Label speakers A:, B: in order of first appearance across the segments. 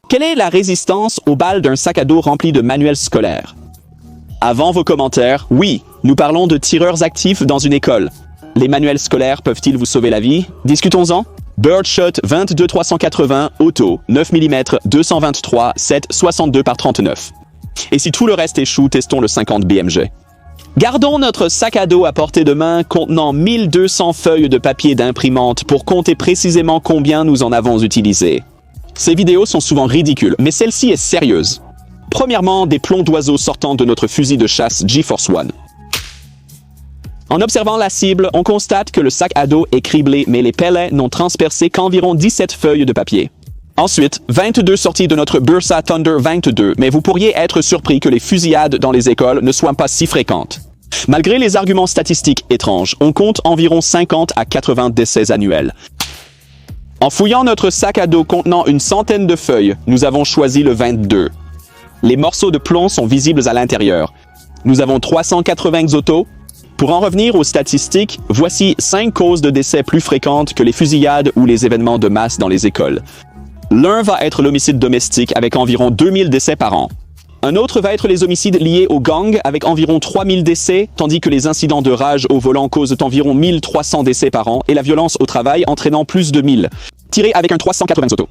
A: Quelle est la résistance aux balles d'un sac à dos rempli de manuels scolaires? Avant vos commentaires, oui, nous parlons de tireurs actifs dans une école. Les manuels scolaires peuvent-ils vous sauver la vie? Discutons-en. Birdshot 22-380 auto 9 mm 223 7 62 par 39. Et si tout le reste échoue, testons le 50 BMG. Gardons notre sac à dos à portée de main contenant 1200 feuilles de papier d'imprimante pour compter précisément combien nous en avons utilisé. Ces vidéos sont souvent ridicules, mais celle-ci est sérieuse. Premièrement, des plombs d'oiseaux sortant de notre fusil de chasse GeForce One. En observant la cible, on constate que le sac à dos est criblé, mais les pellets n'ont transpercé qu'environ 17 feuilles de papier. Ensuite, 22 sorties de notre Bursa Thunder 22, mais vous pourriez être surpris que les fusillades dans les écoles ne soient pas si fréquentes. Malgré les arguments statistiques étranges, on compte environ 50 à 80 décès annuels. En fouillant notre sac à dos contenant une centaine de feuilles, nous avons choisi le 22. Les morceaux de plomb sont visibles à l'intérieur. Nous avons 380 autos. Pour en revenir aux statistiques, voici 5 causes de décès plus fréquentes que les fusillades ou les événements de masse dans les écoles. L'un va être l'homicide domestique avec environ 2000 décès par an. Un autre va être les homicides liés aux gangs avec environ 3000 décès, tandis que les incidents de rage au volant causent environ 1300 décès par an et la violence au travail entraînant plus de 1000, tiré avec un 380 auto.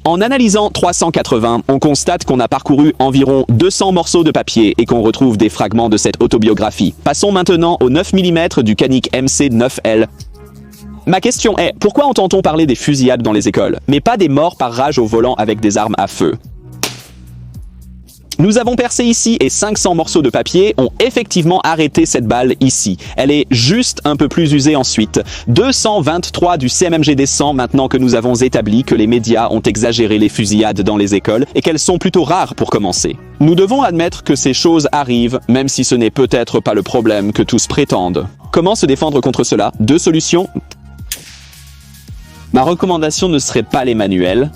A: En analysant 380, on constate qu'on a parcouru environ 200 morceaux de papier et qu'on retrouve des fragments de cette autobiographie. Passons maintenant au 9 mm du Canik MC9L. Ma question est, pourquoi entend-on parler des fusillades dans les écoles, mais pas des morts par rage au volant avec des armes à feu? Nous avons percé ici et 500 morceaux de papier ont effectivement arrêté cette balle ici. Elle est juste un peu plus usée ensuite. 223 du CMMGD 100 maintenant que nous avons établi que les médias ont exagéré les fusillades dans les écoles et qu'elles sont plutôt rares pour commencer. Nous devons admettre que ces choses arrivent, même si ce n'est peut-être pas le problème que tous prétendent. Comment se défendre contre cela? 2 solutions. Ma recommandation ne serait pas les manuels.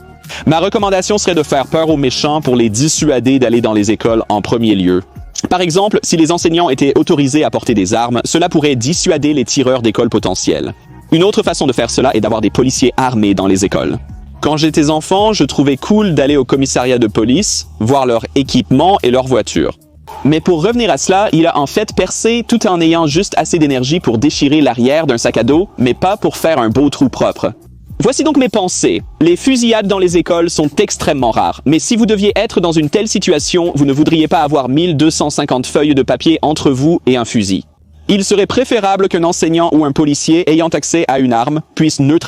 A: Ma recommandation serait de faire peur aux méchants pour les dissuader d'aller dans les écoles en premier lieu. Par exemple, si les enseignants étaient autorisés à porter des armes, cela pourrait dissuader les tireurs d'école potentiels. Une autre façon de faire cela est d'avoir des policiers armés dans les écoles. Quand j'étais enfant, je trouvais cool d'aller au commissariat de police, voir leur équipement et leur voiture. Mais pour revenir à cela, il a en fait percé tout en ayant juste assez d'énergie pour déchirer l'arrière d'un sac à dos, mais pas pour faire un beau trou propre. Voici donc mes pensées. Les fusillades dans les écoles sont extrêmement rares, mais si vous deviez être dans une telle situation, vous ne voudriez pas avoir 1250 feuilles de papier entre vous et un fusil. Il serait préférable qu'un enseignant ou un policier ayant accès à une arme puisse neutraliser